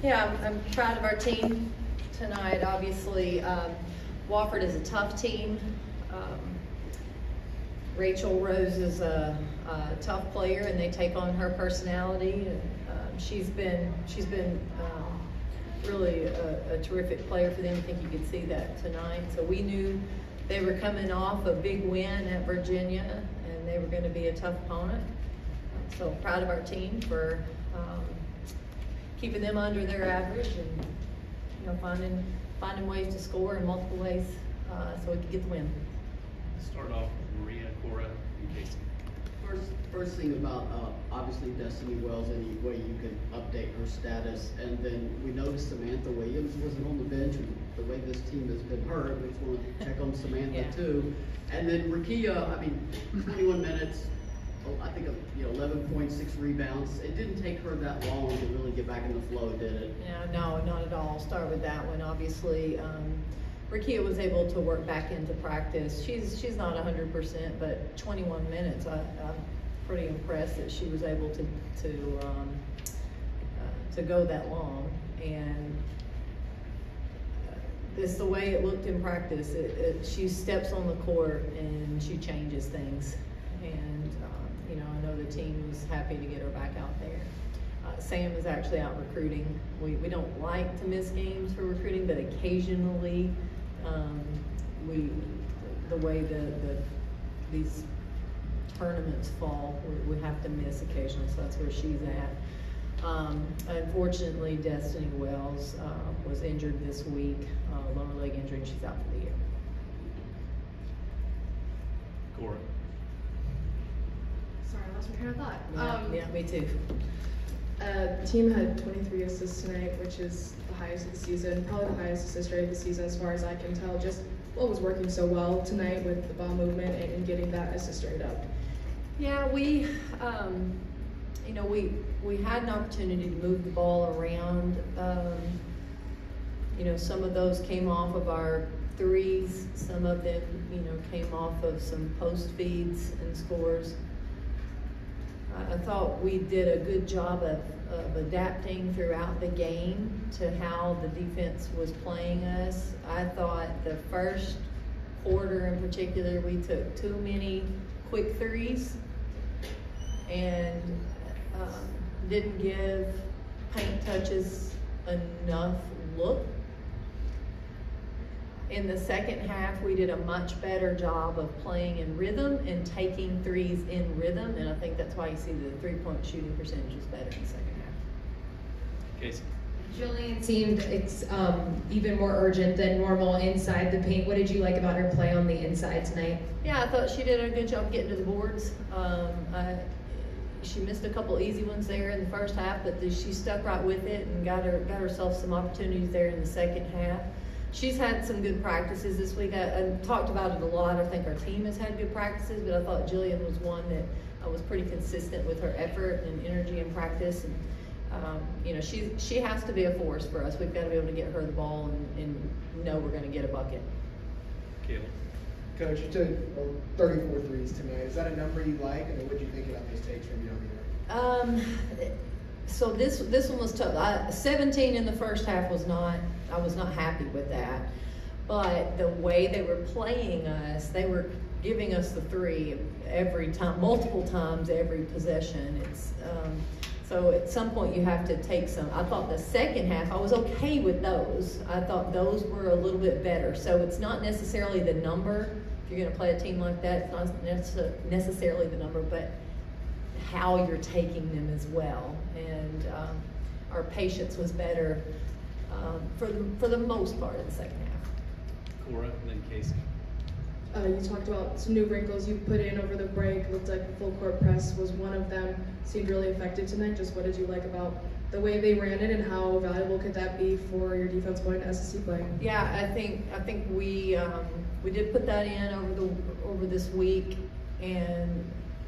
Yeah, I'm proud of our team tonight. Obviously, Wofford is a tough team. Rachel Rose is a tough player, and they take on her personality. And she's been really a terrific player for them. I think you could see that tonight. So we knew they were coming off a big win at Virginia, and they were going to be a tough opponent. So proud of our team for keeping them under their average and finding ways to score in multiple ways so we could get the win. Start off with Maria, Cora, and Casey. First thing about obviously Destinee Wells, any way you can update her status, and then we noticed Samantha Williams wasn't on the bench, and the way this team has been hurt, we just want to check on Samantha too. And then Rakia, 21 minutes. I think 11.6 rebounds. It didn't take her that long to really get back in the flow, did it? Yeah, no, not at all. I'll start with that one. Obviously, Rakia was able to work back into practice. She's not 100%, but 21 minutes. I'm pretty impressed that she was able to go that long. And it's the way it looked in practice. She steps on the court and she changes things. And I know the team was happy to get her back out there. Sam is actually out recruiting. We don't like to miss games for recruiting, but occasionally the way these tournaments fall, we have to miss occasionally, so that's where she's at. Unfortunately, Destinee Wells was injured this week, lower leg injury, and she's out for the year. Cora. Sorry, I lost my train of thought. Yeah, me too. The team had 23 assists tonight, which is the highest of the season, probably the highest assist rate of the season as far as I can tell. Just what was working so well tonight with the ball movement and getting that assist rate up? Yeah, we had an opportunity to move the ball around. Some of those came off of our threes. Some of them, came off of some post feeds and scores. I thought we did a good job of adapting throughout the game to how the defense was playing us. I thought the first quarter in particular, we took too many quick threes and didn't give paint touches enough look. In the second half, we did a much better job of playing in rhythm and taking threes in rhythm, and I think that's why you see the three-point shooting percentage is better in the second half. Casey. Jillian seemed even more urgent than normal inside the paint. What did you like about her play on the inside tonight? Yeah, I thought she did a good job getting to the boards. She missed a couple easy ones there in the first half, but she stuck right with it and got herself some opportunities there in the second half. She's had some good practices this week. I talked about it a lot. I think our team has had good practices, but I thought Jillian was one that was pretty consistent with her effort and energy in practice. And she has to be a force for us. We've got to be able to get her the ball and know we're going to get a bucket. Kellie. Coach, you took 34 threes tonight. Is that a number you like, and what did you think about those takes from Young? So this one was tough. 17 in the first half I was not happy with that. But the way they were playing us, they were giving us the three every time, multiple times every possession. So at some point you have to take some. I thought the second half, I was okay with those. I thought those were a little bit better. So it's not necessarily the number. If you're going to play a team like that, it's not necessarily the number, but how you're taking them as well. And our patience was better for the most part in the second half. Cora, and then Casey. You talked about some new wrinkles you put in over the break. Looked like the full court press was one of them. Seemed really effective tonight. Just what did you like about the way they ran it, and how valuable could that be for your defense going to SEC play? Yeah, I think we did put that in over this week, and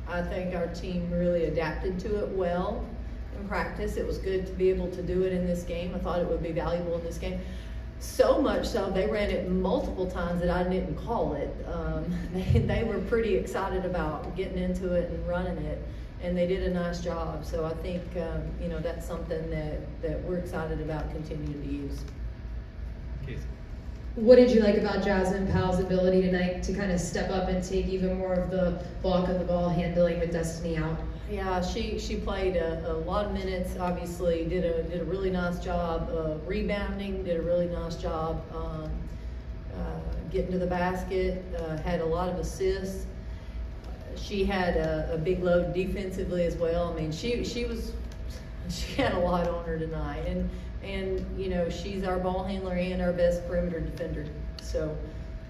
I think our team really adapted to it well in practice. It was good to be able to do it in this game. I thought it would be valuable in this game. So much so they ran it multiple times that I didn't call it. They were pretty excited about getting into it and running it. and they did a nice job. So I think, you know, that's something that we're excited about continuing to use. Casey. What did you like about Jasmine Powell's ability tonight to kind of step up and take even more of the bulk of the ball handling with Destinee out? Yeah, she played a lot of minutes. Obviously, did a really nice job rebounding. Did a really nice job getting to the basket. Had a lot of assists. She had a big load defensively as well. I mean, she had a lot on her tonight, and you know, she's our ball handler and our best perimeter defender. So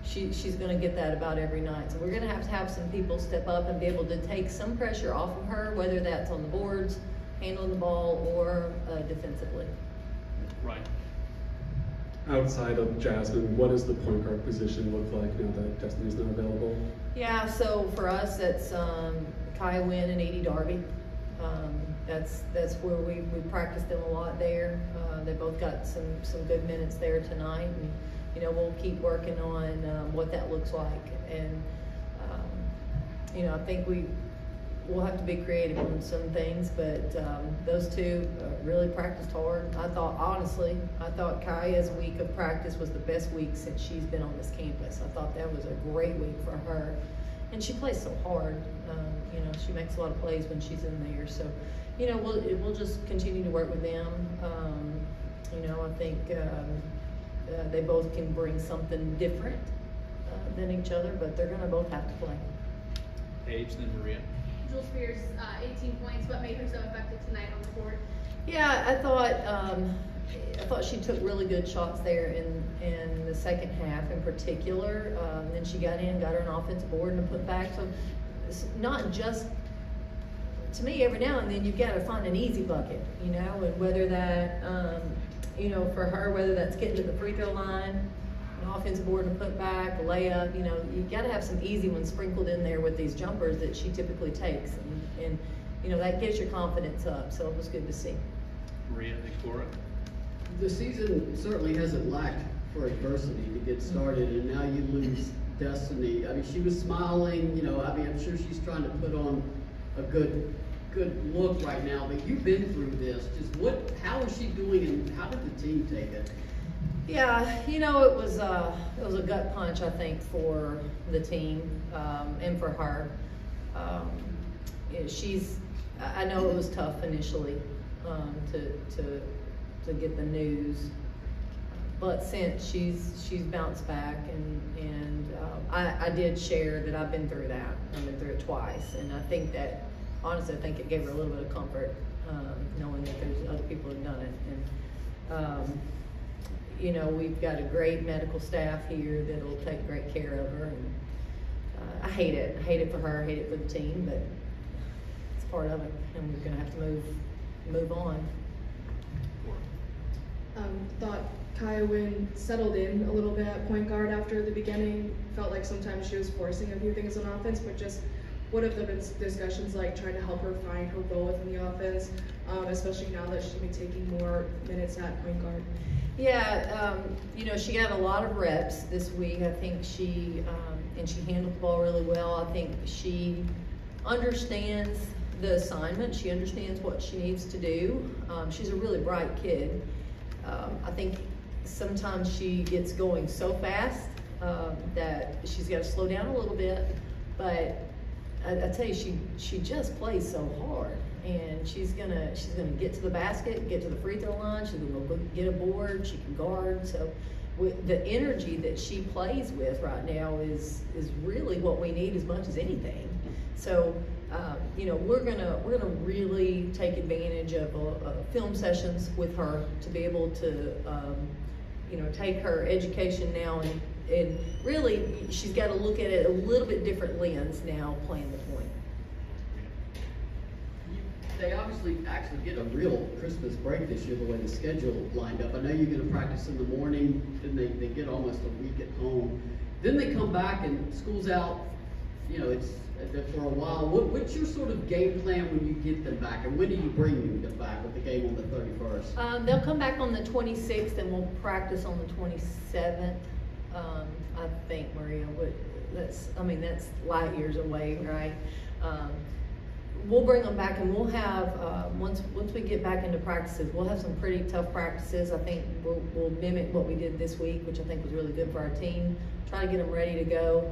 she's going to get that about every night. So we're going to have some people step up and be able to take some pressure off of her, whether that's on the boards, handling the ball, or defensively. Right. Outside of Jasmine, what does the point guard position look like now that Destinee's not available? Yeah, so for us, that's Kai Wynn and Edie Darby. That's where we practice them a lot there. They both got some good minutes there tonight, and you know, we'll keep working on what that looks like. And you know, I think we'll have to be creative on some things, but those two really practiced hard. I thought Kaya's week of practice was the best week since she's been on this campus. I thought that was a great week for her, and she plays so hard. You know, she makes a lot of plays when she's in there. So, you know, we'll just continue to work with them. You know, I think they both can bring something different than each other, but they're going to both have to play. Paige, then Maria. Jules Spears, 18 points. What made her so effective tonight on the court? Yeah, I thought she took really good shots there in the second half in particular. Then she got her an offensive board and a putback. So it's not just, to me, every now and then you've got to find an easy bucket, you know, and whether that, you know, for her, whether that's getting to the free throw line, an offensive board and a putback, a layup, you know, you've got to have some easy ones sprinkled in there with these jumpers that she typically takes. And you know, that gets your confidence up, so it was good to see. Maria, then Cora. The season certainly hasn't lacked for adversity to get started, and now you lose Destinee. I mean, she was smiling, you know, I mean, I'm sure she's trying to put on a good look right now, but you've been through this. Just how is she doing, and how did the team take it? Yeah, you know, it was a gut punch, I think, for the team and for her. I know it was tough initially to get the news, but since she's bounced back, and I did share that I've been through that. I've been through it twice, and I think that, honestly, I think it gave her a little bit of comfort knowing that there's other people who've done it. And you know, we've got a great medical staff here that'll take great care of her, and I hate it. I hate it for her, I hate it for the team, but it's part of it, and we're gonna have to move on. Thought Kaya Wynn settled in a little bit at point guard after the beginning. Felt like sometimes she was forcing a few things on offense, but just what have the discussions like trying to help her find her role within the offense, especially now that she'll be taking more minutes at point guard? Yeah, you know, she got a lot of reps this week. I think she handled the ball really well. I think she understands the assignment. She understands what she needs to do. She's a really bright kid. I think sometimes she gets going so fast that she's got to slow down a little bit. But I tell you, she just plays so hard, and she's gonna get to the basket, get to the free throw line. She's gonna get a board. She can guard. So the energy that she plays with right now is really what we need as much as anything. So you know, we're gonna really take advantage of film sessions with her to be able to you know, take her education now and really she's got to look at it a little bit different lens now playing the point. They obviously actually get a real Christmas break this year, the way the schedule lined up. I know you're going to practice in the morning, then they get almost a week at home. Then they come back and school's out, you know, it's for a while. What's your sort of game plan when you get them back, and when do you bring them back with the game on the 31st? They'll come back on the 26th, and we'll practice on the 27th. I think, Maria, that's light years away, right? we'll bring them back, and we'll have, once we get back into practices, we'll have some pretty tough practices. I think we'll mimic what we did this week, which I think was really good for our team. Try to get them ready to go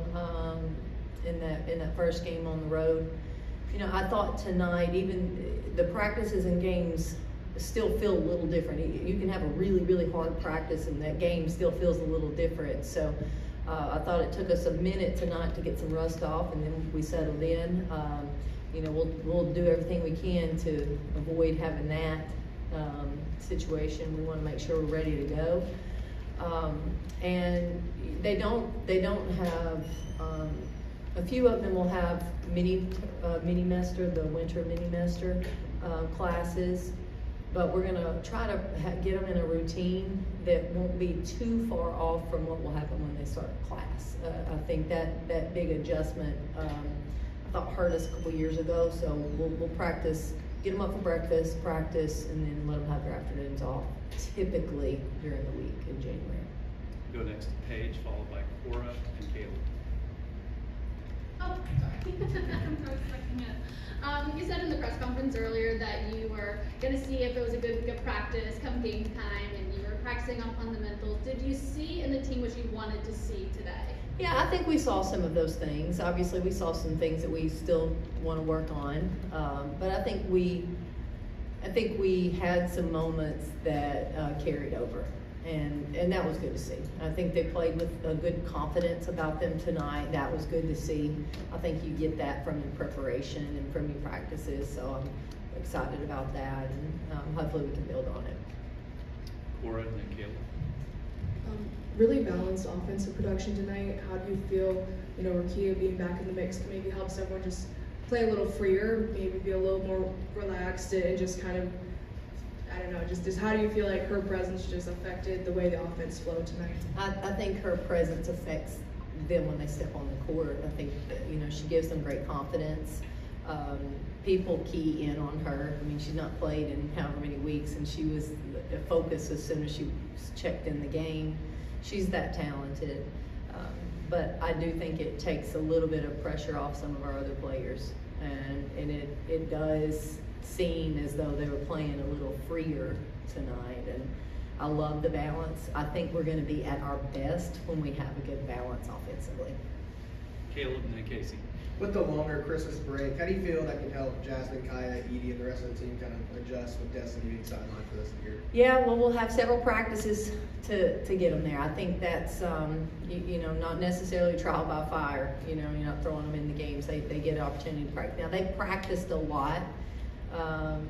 in that first game on the road. You know, I thought tonight, even the practices and games still feel a little different. You can have a really, really hard practice, and that game still feels a little different. So I thought it took us a minute tonight to get some rust off, and then we settled in. You know, we'll do everything we can to avoid having that situation. We want to make sure we're ready to go. And they don't have. A few of them will have mini-mester, the winter mini-mester classes, but we're gonna try to get them in a routine that won't be too far off from what will happen when they start class. I think that big adjustment, I thought hurt us a couple years ago, so we'll practice, get them up for breakfast, practice, and then let them have their afternoons off, typically during the week in January. Go next to Paige, followed by Cora and Caleb. Oh, sorry. I was expecting it. You said in the press conference earlier that you were going to see if it was a good practice come game time, and you were practicing on fundamentals. Did you see in the team what you wanted to see today? Yeah, I think we saw some of those things. Obviously, we saw some things that we still want to work on, but I think we had some moments that carried over. And that was good to see. I think they played with a good confidence about them tonight. That was good to see. I think you get that from your preparation and from your practices, so I'm excited about that, and hopefully we can build on it. Cora and then Caleb. Really balanced offensive production tonight. How do you feel, you know, Rakia being back in the mix can maybe help everyone just play a little freer, maybe be a little more relaxed and just kind of, I don't know, just how do you feel like her presence just affected the way the offense flowed tonight? I think her presence affects them when they step on the court. I think that, you know, she gives them great confidence. People key in on her. I mean, she's not played in however many weeks, and she was a focus as soon as she checked in the game. She's that talented. But I do think it takes a little bit of pressure off some of our other players, and it does seem as though they were playing a little freer tonight, and I love the balance. I think we're going to be at our best when we have a good balance offensively. Caleb and then Casey. With the longer Christmas break, how do you feel that can help Jasmine, Kaya, Edie, and the rest of the team kind of adjust with Destinee being sidelined for this year? Yeah, well, we'll have several practices to get them there. I think that's, you know, not necessarily trial by fire. You know, you're not throwing them in the games. They get an opportunity to practice. Now, they've practiced a lot.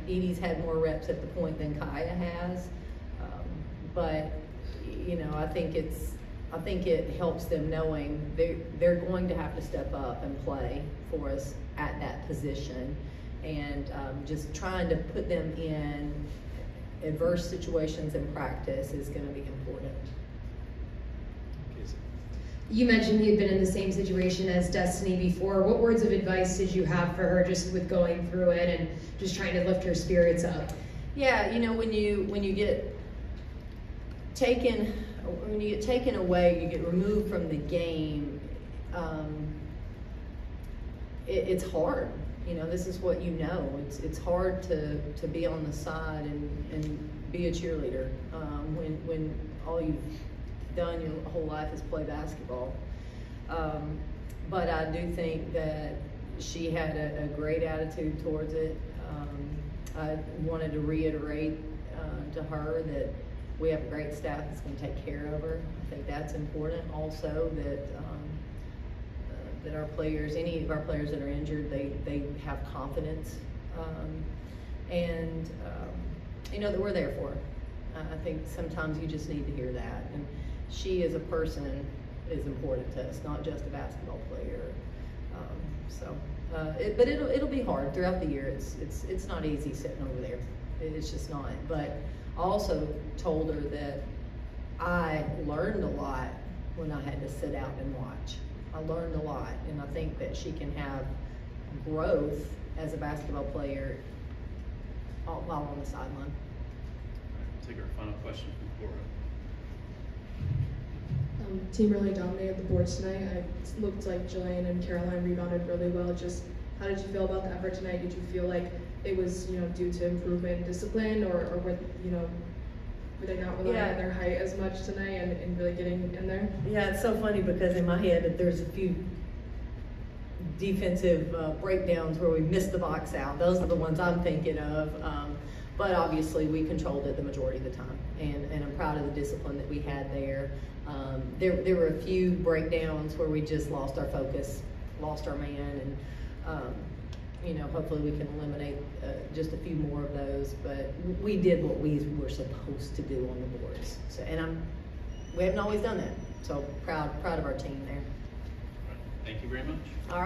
Edie's had more reps at the point than Kaya has, but you know, I think it helps them knowing they're going to have to step up and play for us at that position, and just trying to put them in adverse situations in practice is going to be important. Casey. You mentioned you'd been in the same situation as Destinee before. What words of advice did you have for her just with going through it and just trying to lift her spirits up? Yeah, you know, when you get taken away, you get removed from the game, it's hard. You know, this is what you know. It's hard to be on the side and be a cheerleader when all you've done your whole life is play basketball. But I do think that she had a great attitude towards it. I wanted to reiterate to her that we have a great staff that's going to take care of her. I think that's important. Also, that our players, any of our players that are injured, they have confidence, and you know that we're there for her. I think sometimes you just need to hear that. And she as a person is important to us, not just a basketball player. But it'll be hard throughout the year. It's not easy sitting over there. It's just not. But I also told her that I learned a lot when I had to sit out and watch. I learned a lot, and I think that she can have growth as a basketball player while on the sideline. All right, we'll take our final question from Cora. Team really dominated the boards tonight. It looked like Jillian and Caroline rebounded really well. Just How did you feel about the effort tonight? Did you feel like it was, due to improvement in discipline, or were they not relying on their height as much tonight and really getting in there? Yeah, it's so funny because in my head there's a few defensive breakdowns where we missed the box out. Those are the ones I'm thinking of. But obviously we controlled it the majority of the time, and I'm proud of the discipline that we had there. There were a few breakdowns where we just lost our focus, lost our man, and hopefully we can eliminate just a few more of those. But we did what we were supposed to do on the boards. So, and we haven't always done that. So proud of our team there. Thank you very much. All right.